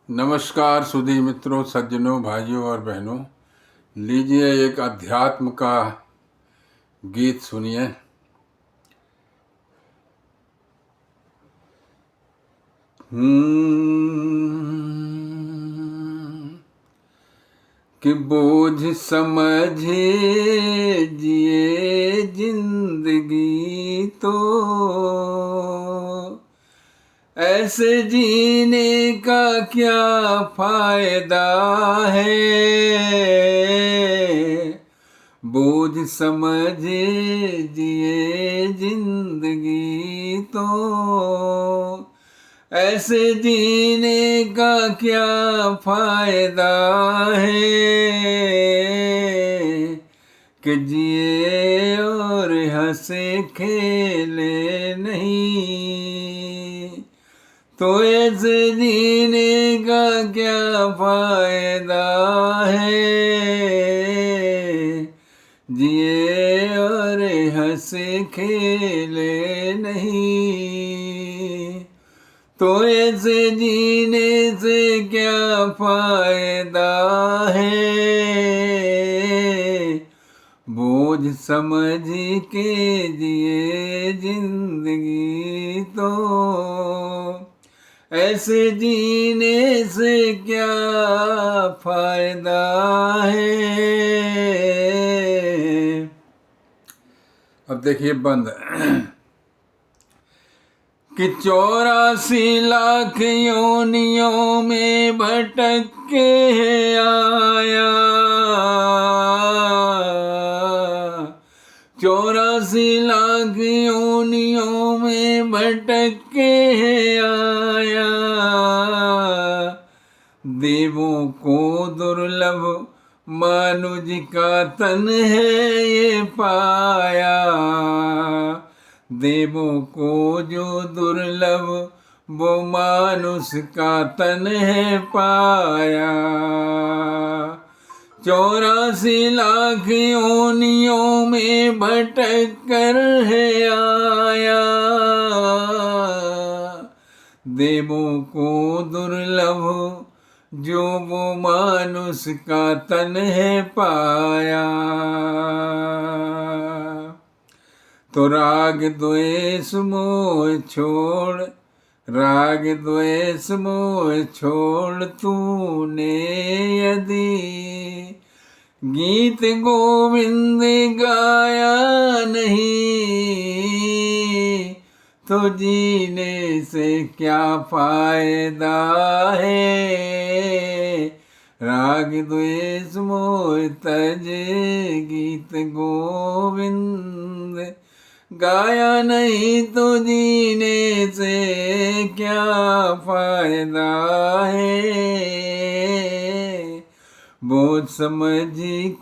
नमस्कार सुधी मित्रों, सज्जनों, भाइयों और बहनों। लीजिए एक अध्यात्म का गीत सुनिए। कि बोझ समझे जिए जिंदगी तो ऐसे जीने का क्या फायदा है। बोझ समझे जिए जिंदगी तो ऐसे जीने का क्या फायदा है। कि जिए और हंसे खेले नहीं तो ऐसे जीने का क्या फायदा है। जिए और हंसे खेले नहीं तो ऐसे जीने से क्या फायदा है। बोझ समझ के जिए जिंदगी तो ऐसे जीने से क्या फायदा है। अब देखिए बंद कि 84 लाख योनियों में भटक के आया। 84 लाख योनियों में भटक के आया। देवों को दुर्लभ मानुज का तन है ये पाया। देवों को जो दुर्लभ वो मानुष का तन है पाया। 84 लाख योनियों में भटक कर है आया। देवों को दुर्लभ जो वो मानुष का तन है पाया। तो राग द्वेष मोह छोड़, राग द्वेष मोह छोड़ तूने यदि गीत गोविंद गाया नहीं तो जीने से क्या फायदा है। राग द्वेष मोह तज गीत गोविंद गाया नहीं तो जीने से क्या फायदा है। बोझ समझ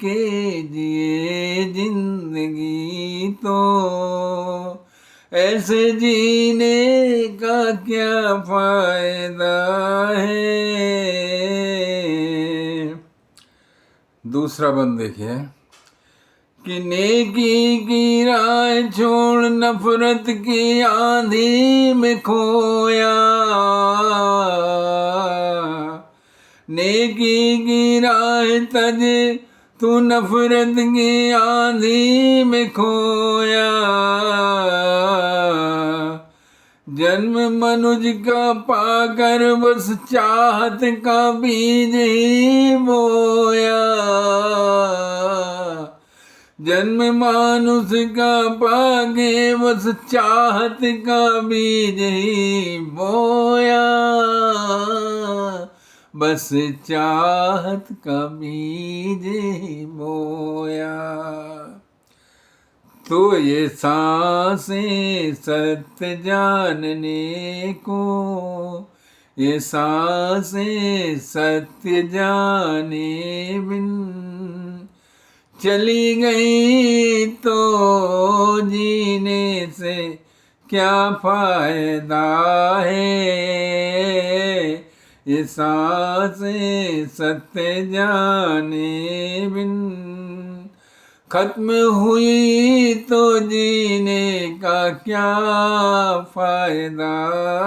के जिए जिंदगी तो ऐसे जीने का क्या फायदा है। दूसरा बंद देखिए कि नेकी की राह छोड़ नफरत की आंधी में खोया। नेकी की राह तज तू नफरत की आंधी में खोया। जन्म मनुज का पाकर बस चाहत का बीज ही बोया। जन्म मानुष का पाके बस चाहत का बीज ही बोया। बस चाहत का बीज ही बोया। तो ये सांसें सत्य जानने को, ये सांसें सत्य जाने बिन चली गई तो जीने से क्या फायदा है। ये सांसें सत्य जाने बिन खत्म हुई तो जीने का क्या फायदा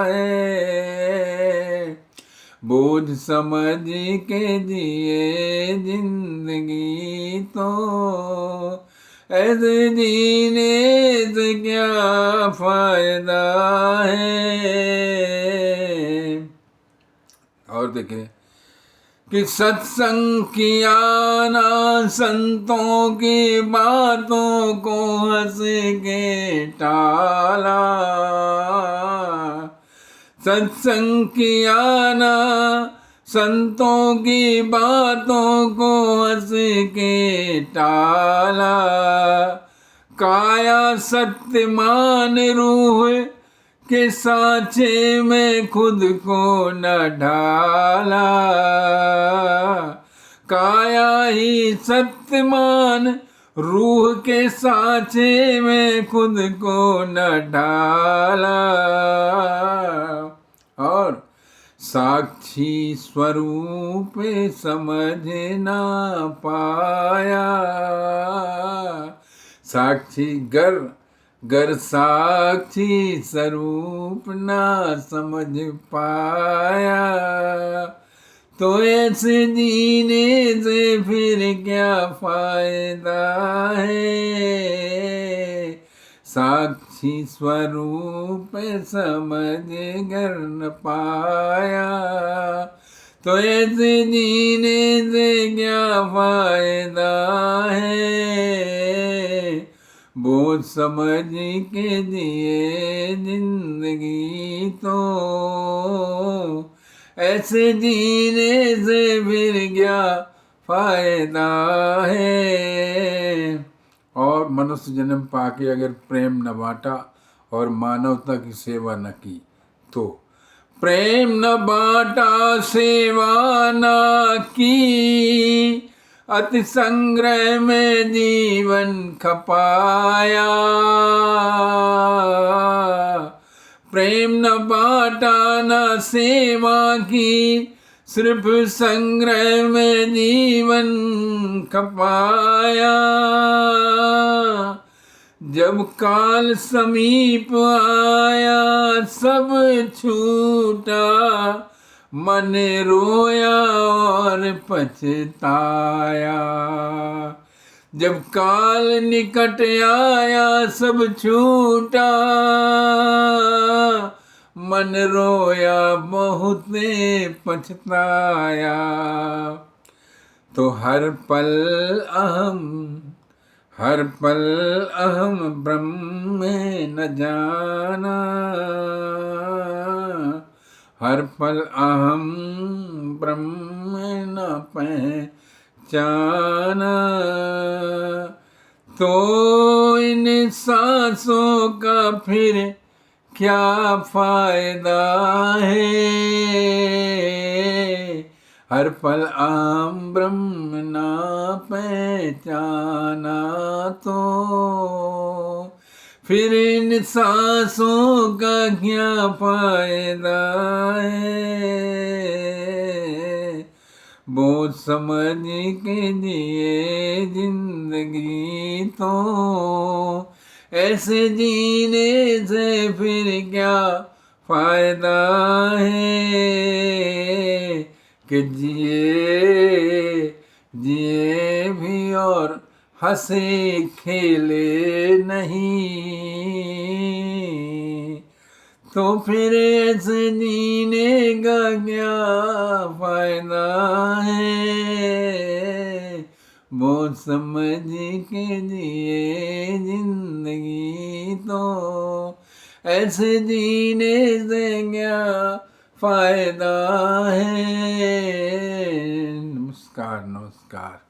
है। बोझ समझ के जिए जिंदगी तो ऐसे जीने से क्या फायदा है। और देखिए कि सत्संग किया ना संतों की बातों को हंस के टाला, सत्संग किया ना संतों की बातों को हंस के टाला, काया सत्य मान रूह के सांचे में खुद को न ढाला, काया ही सत्य मान रूह के सांचे में खुद को न ढाला। और साक्षी स्वरूप समझ ना पाया, साक्षी गर साक्षी स्वरूप ना समझ पाया, तो ऐसे जीने से फिर क्या फायदा है। साक्षी स्वरूप समझ कर न पाया, तो ऐसे जीने से क्या फायदा है। बोझ समझ के जिए जिंदगी तो ऐसे जीने से फिर क्या फायदा है। और मनुष्य जन्म पाके अगर प्रेम न बांटा और मानवता की सेवा न की, तो प्रेम न बांटा सेवा न की, अति संग्रह में जीवन खपाया, प्रेम न बांटा न सेवा की, सिर्फ संग्रह में जीवन खपाया। जब काल समीप आया सब छूटा, मन रोया और पछताया। जब काल निकट आया सब छूटा, मन रोया बहुत पछताया। तो हर पल अहम ब्रह्म न जाना, हर पल अहम ब्रह्म न पहचाना, तो इन सांसों का फिर क्या फायदा है। हर पल अहम ब्रह्म ना पहचाना, तो फिर इन सांसों का क्या फायदा है। बोझ समझ के जिए जिंदगी तो ऐसे जीने से फिर क्या फायदा है। कि जिए भी और हंसे खेले नहीं, तो फिर ऐसे जीने का क्या फायदा है। बहुत समझ के जिए जिंदगी तो ऐसे जीने से क्या फायदा है। नमस्कार नमस्कार।